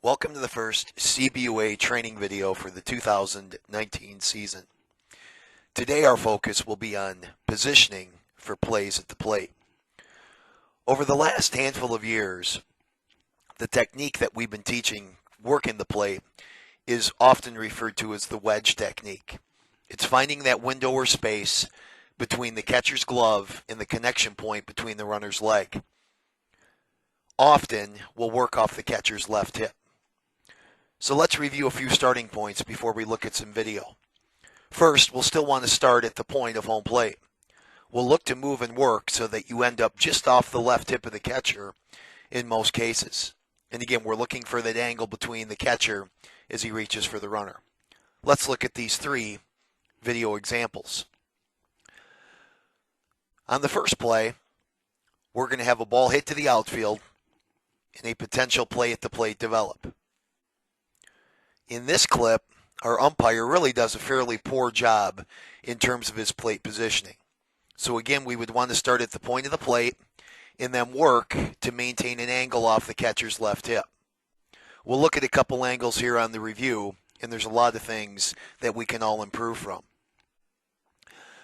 Welcome to the first CBUA training video for the 2019 season. Today our focus will be on positioning for plays at the plate. Over the last handful of years, the technique that we've been teaching working the plate is often referred to as the wedge technique. It's finding that window or space between the catcher's glove and the connection point between the runner's leg. Often we'll work off the catcher's left hip. So let's review a few starting points before we look at some video. First, we'll still want to start at the point of home plate. We'll look to move and work so that you end up just off the left hip of the catcher in most cases. And again, we're looking for that angle between the catcher as he reaches for the runner. Let's look at these three video examples. On the first play, we're going to have a ball hit to the outfield and a potential play at the plate develop. In this clip, our umpire really does a fairly poor job in terms of his plate positioning. So again, we would want to start at the point of the plate and then work to maintain an angle off the catcher's left hip. We'll look at a couple angles here on the review, and there's a lot of things that we can all improve from.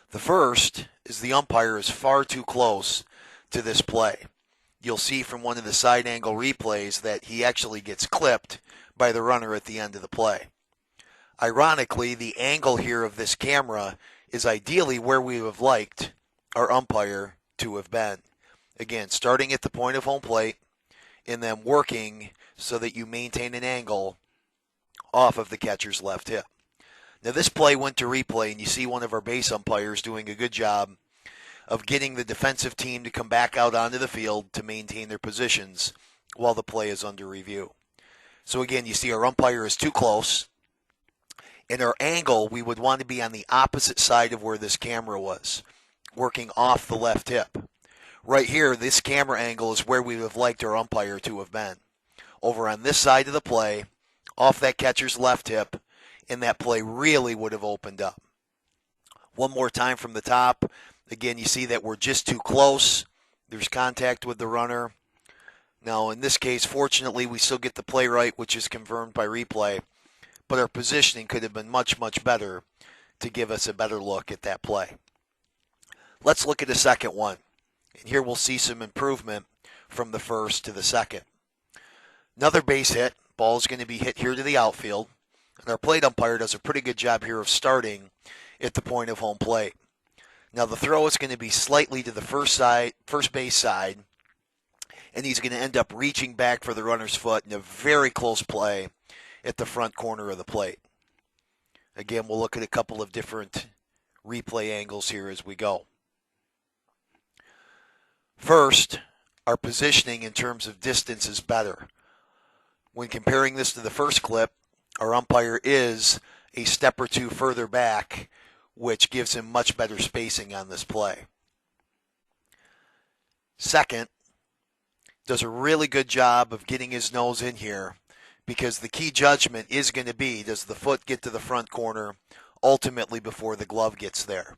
The first is the umpire is far too close to this play. You'll see from one of the side angle replays that he actually gets clipped by the runner at the end of the play. Ironically, the angle here of this camera is ideally where we would have liked our umpire to have been. Again, starting at the point of home plate and then working so that you maintain an angle off of the catcher's left hip. Now this play went to replay, and you see one of our base umpires doing a good job of getting the defensive team to come back out onto the field to maintain their positions while the play is under review. So again, you see our umpire is too close. In our angle, we would want to be on the opposite side of where this camera was, working off the left hip. Right here, this camera angle is where we would have liked our umpire to have been. Over on this side of the play, off that catcher's left hip, and that play really would have opened up. One more time from the top. Again, you see that we're just too close. There's contact with the runner. Now, in this case, fortunately, we still get the play right, which is confirmed by replay. But our positioning could have been much, much better to give us a better look at that play. Let's look at the second one. And here we'll see some improvement from the first to the second. Another base hit. Ball is going to be hit here to the outfield. And our plate umpire does a pretty good job here of starting at the point of home plate. Now, the throw is going to be slightly to the first base side. And he's going to end up reaching back for the runner's foot in a very close play at the front corner of the plate. Again, we'll look at a couple of different replay angles here as we go. First, our positioning in terms of distance is better. When comparing this to the first clip, our umpire is a step or two further back, which gives him much better spacing on this play. Second, does a really good job of getting his nose in here, because the key judgment is going to be, does the foot get to the front corner ultimately before the glove gets there?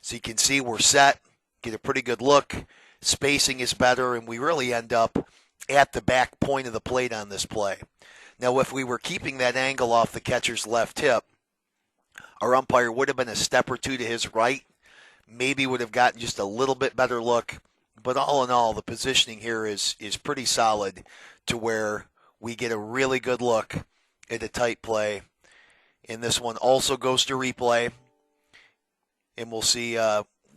So you can see we're set, get a pretty good look, spacing is better, and we really end up at the back point of the plate on this play. Now, if we were keeping that angle off the catcher's left hip, our umpire would have been a step or two to his right, maybe would have gotten just a little bit better look. But all in all, the positioning here is pretty solid to where we get a really good look at a tight play. And this one also goes to replay. And we'll see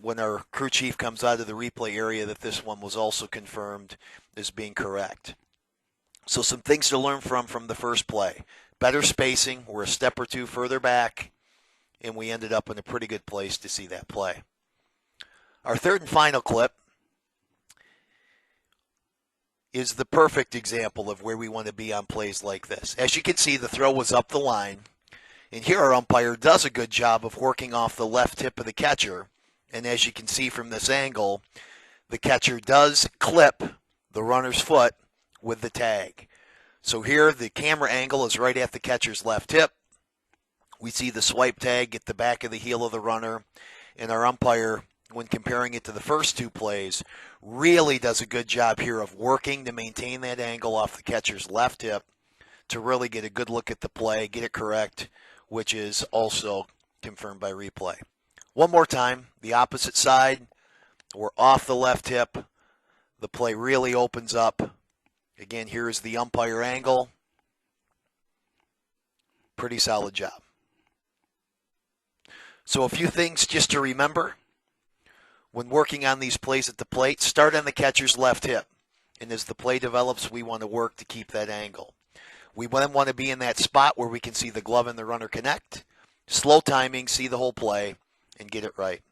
when our crew chief comes out of the replay area that this one was also confirmed as being correct. So some things to learn from the first play. Better spacing. We're a step or two further back. And we ended up in a pretty good place to see that play. Our third and final clip is the perfect example of where we want to be on plays like this. As you can see, the throw was up the line. And here our umpire does a good job of working off the left hip of the catcher. And as you can see from this angle, the catcher does clip the runner's foot with the tag. So here the camera angle is right at the catcher's left hip. We see the swipe tag at the back of the heel of the runner. And our umpire, when comparing it to the first two plays, really does a good job here of working to maintain that angle off the catcher's left hip to really get a good look at the play, get it correct, which is also confirmed by replay. One more time, the opposite side, we're off the left hip. The play really opens up. Again, here is the umpire angle. Pretty solid job. So a few things just to remember when working on these plays at the plate. Start on the catcher's left hip. And as the play develops, we want to work to keep that angle. We then want to be in that spot where we can see the glove and the runner connect. Slow timing, see the whole play, and get it right.